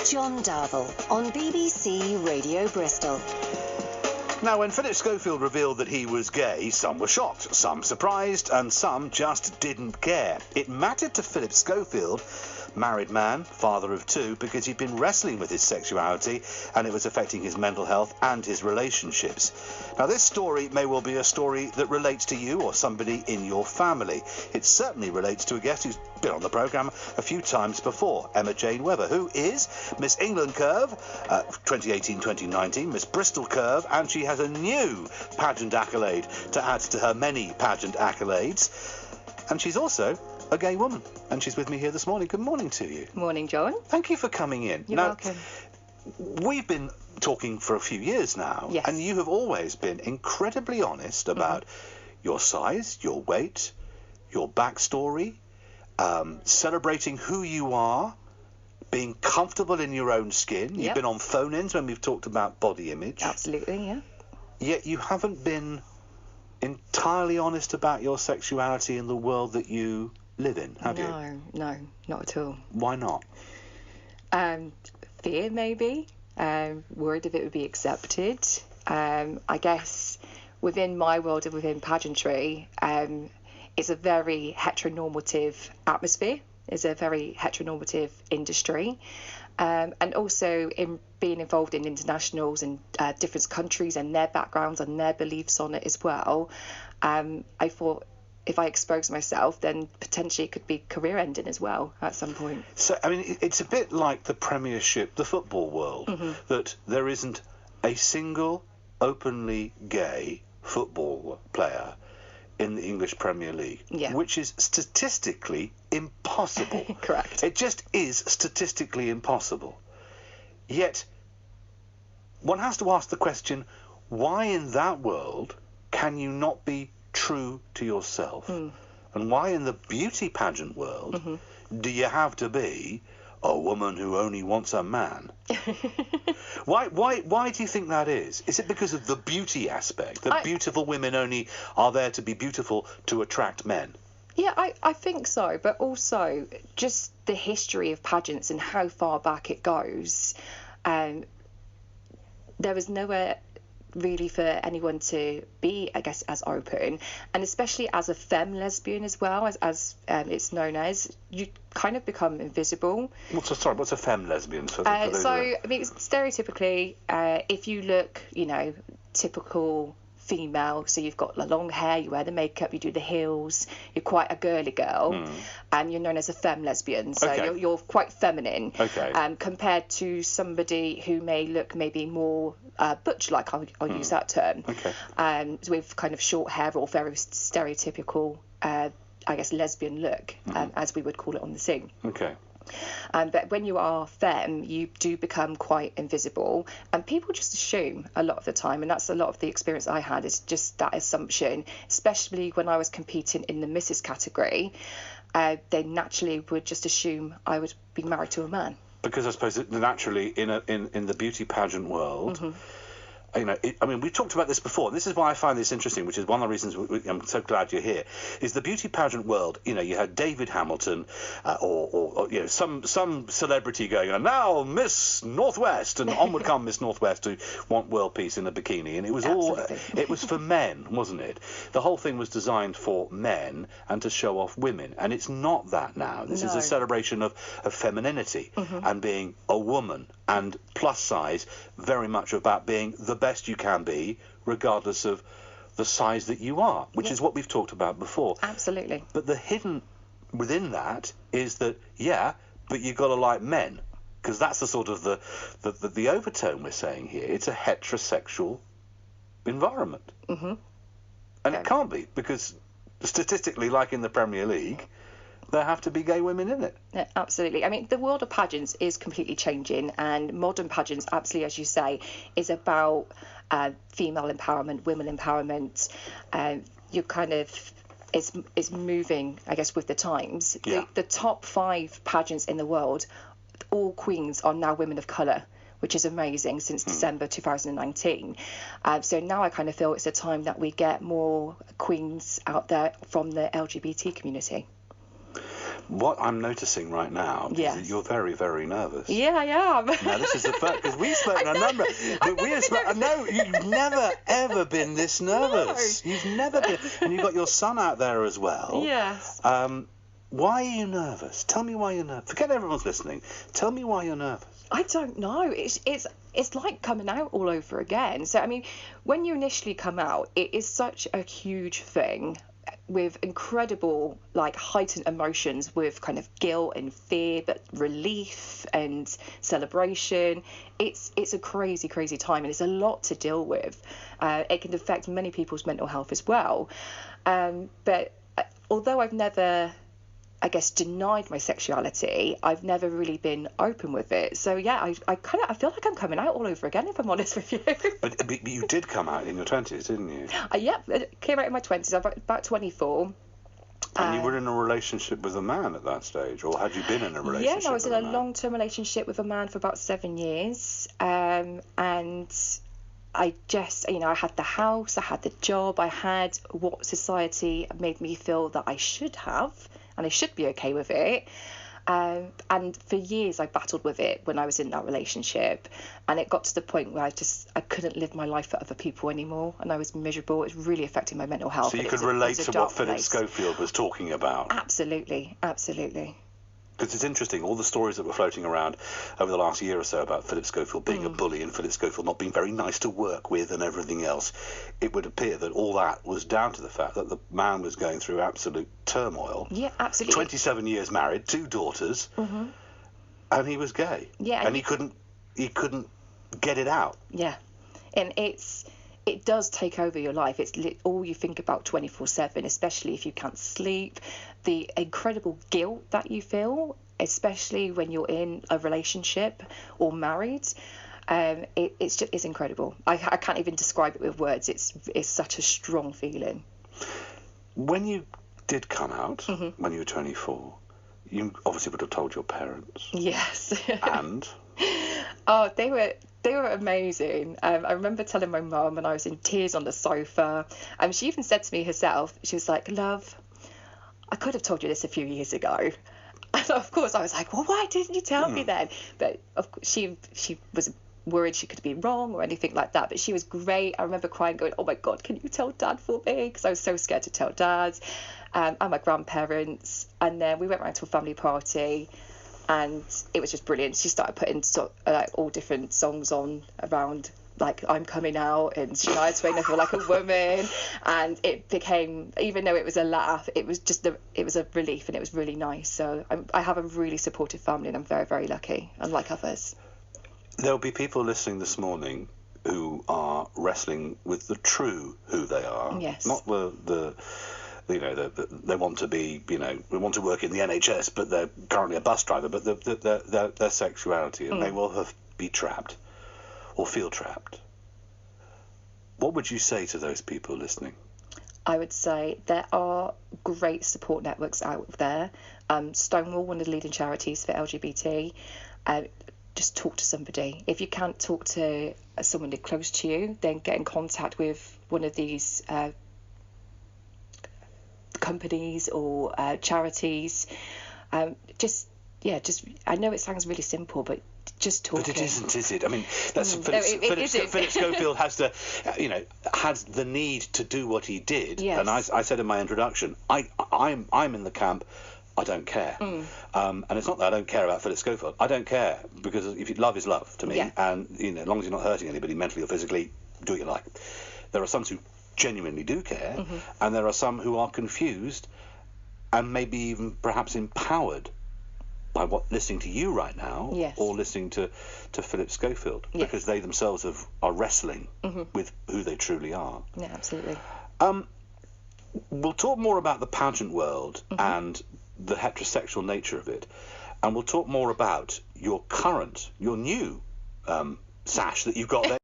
John Darvel on BBC Radio Bristol. Now, when Philip Schofield revealed that he was gay, some were shocked, some surprised, and some just didn't care. It mattered to Philip Schofield, married man, father of two, because he'd been wrestling with his sexuality and it was affecting his mental health and his relationships. Now, this story may well be a story that relates to you or somebody in your family. It certainly relates to a guest who's been on the programme a few times before, Emma Jane Webber, who is Miss England Curve 2018-2019, Miss Bristol Curve, and she has a new pageant accolade to add to her many pageant accolades. And she's also a gay woman, and she's with me here this morning. Good morning to you. Morning, John. Thank you for coming in. You're welcome. We've been talking for a few years now, yes, and you have always been incredibly honest about your size, your weight, your backstory, celebrating who you are, being comfortable in your own skin. Yep. You've been on phone-ins when we've talked about body image. Absolutely, yeah. Yet you haven't been entirely honest about your sexuality in the world that you live in, have you? No, not at all. Why not? Fear, maybe. Worried if it would be accepted. I guess within my world and within pageantry, it's a very heteronormative atmosphere. It's a very heteronormative industry. And also in being involved in internationals and different countries and their backgrounds and their beliefs on it as well, I thought if I expose myself, then potentially it could be career ending as well at some point. So, I mean, it's a bit like the Premiership, the football world, that there isn't a single openly gay football player in the English Premier League, which is statistically impossible. Correct. It just is statistically impossible. Yet, one has to ask the question, why in that world can you not be true to yourself? And why in the beauty pageant world do you have to be a woman who only wants a man? Why do you think that is? Is it because of the beauty aspect, that beautiful women only are there to be beautiful to attract men? Yeah, I think so, but also just the history of pageants and how far back it goes. There was nowhere really for anyone to be, I guess, as open, and especially as a femme lesbian as well, as it's known as, you kind of become invisible. What's a femme lesbian? I mean, stereotypically, if you look, typical female, so you've got the long hair, you wear the makeup, you do the heels, you're quite a girly girl, and you're known as a femme lesbian, so you're quite feminine, compared to somebody who may look maybe more butch-like, I'll use that term, with kind of short hair or very stereotypical, I guess, lesbian look, as we would call it on the scene. But when you are femme, you do become quite invisible, and people just assume a lot of the time, and that's a lot of the experience I had, is just that assumption, especially when I was competing in the Mrs. category. They naturally would just assume I would be married to a man. Because I suppose that naturally in the beauty pageant world, I mean, we talked about this before, and this is why I find this interesting, which is one of the reasons I'm so glad you're here, is the beauty pageant world. You had David Hamilton or some celebrity going on, now Miss Northwest, and on would come Miss Northwest to want world peace in a bikini, and it was it was for men, wasn't it? The whole thing was designed for men and to show off women, and it's not that now. This is a celebration of femininity and being a woman, and plus size, very much about being the best you can be, regardless of the size that you are, which is what we've talked about before. Absolutely. But the hidden within that is that, but you've got to like men, because that's the sort of the overtone we're saying here. It's a heterosexual environment. And it can't be, because statistically, like in the Premier League, there have to be gay women in it. Yeah, absolutely. I mean, the world of pageants is completely changing, and modern pageants, absolutely, as you say, is about female empowerment, women empowerment. You kind of is moving, I guess, with the times. The top 5 pageants in the world, all queens are now women of colour, which is amazing, since December 2019. So now I kind of feel it's a time that we get more queens out there from the LGBT community. What I'm noticing right now is that you're very, very nervous. Yeah, I am. Now, this is the first, because we've spoken a number. No, you've never, ever been this nervous. No. You've never been. And you've got your son out there as well. Yes. Why are you nervous? Tell me why you're nervous. Forget everyone's listening. Tell me why you're nervous. I don't know. It's like coming out all over again. So, I mean, when you initially come out, it is such a huge thing, with incredible, like, heightened emotions, with kind of guilt and fear, but relief and celebration. It's a crazy time, and it's a lot to deal with. It can affect many people's mental health as well. But although I've never, I guess, denied my sexuality, I've never really been open with it. So yeah, I feel like I'm coming out all over again, if I'm honest with you. But you did come out in your 20s, didn't you? Yeah, I came out in my 20s. I'm about 24. And you were in a relationship with a man at that stage, or had you been in a relationship? Yeah, no, I was in a long-term relationship with a man for about 7 years, and I just, I had the house, I had the job, I had what society made me feel that I should have, and I should be okay with it. And for years I battled with it when I was in that relationship, and it got to the point where I couldn't live my life for other people anymore, and I was miserable. It was really affecting my mental health. So you could relate to what Philip Schofield was talking about. Absolutely. Because it's interesting, all the stories that were floating around over the last year or so about Philip Schofield being a bully and Philip Schofield not being very nice to work with and everything else, it would appear that all that was down to the fact that the man was going through absolute turmoil. Yeah, absolutely. 27 years married, 2 daughters, and he was gay. Yeah. And he couldn't get it out. Yeah. And it does take over your life. It's all you think about 24/7, especially if you can't sleep. The incredible guilt that you feel, especially when you're in a relationship or married, it's incredible. I can't even describe it with words. It's such a strong feeling. When you did come out, when you were 24, you obviously would have told your parents. Yes. And? Oh, they were amazing. I remember telling my mum, and I was in tears on the sofa. She even said to me herself, she was like, "Love, I could have told you this a few years ago." And of course I was like, "Well, why didn't you tell me then?" But of course, she was worried she could be wrong or anything like that. But she was great. I remember crying, going, "Oh my God, can you tell Dad for me?" Because I was so scared to tell Dad and my grandparents. And then we went round to a family party, and it was just brilliant. She started putting all different songs on around, like, I'm coming out, and Shania Twain, I feel like a woman. And it became, even though it was a laugh, it was a relief, and it was really nice. So I have a really supportive family, and I'm very, very lucky, unlike others. There'll be people listening this morning who are wrestling with the true who they are. Yes. Not they want to be, they want to work in the NHS, but they're currently a bus driver, but their sexuality, and they will be trapped or feel trapped. What would you say to those people listening? I would say there are great support networks out there. Stonewall, one of the leading charities for LGBT, just talk to somebody. If you can't talk to someone close to you, then get in contact with one of these companies or charities. I know it sounds really simple, but just talking. But it isn't, is it? I mean, that's Philip Schofield has to, has the need to do what he did. Yes. And I said in my introduction, I'm in the camp. I don't care. And it's not that I don't care about Philip Schofield. I don't care, because love is love to me. Yeah. And as long as you're not hurting anybody mentally or physically, do what you like. There are some who genuinely do care, and there are some who are confused and maybe even perhaps empowered by listening to you right now, or listening to Philip Schofield, because they themselves are wrestling with who they truly are. Yeah, absolutely. We'll talk more about the pageant world and the heterosexual nature of it, and we'll talk more about your new sash that you've got there.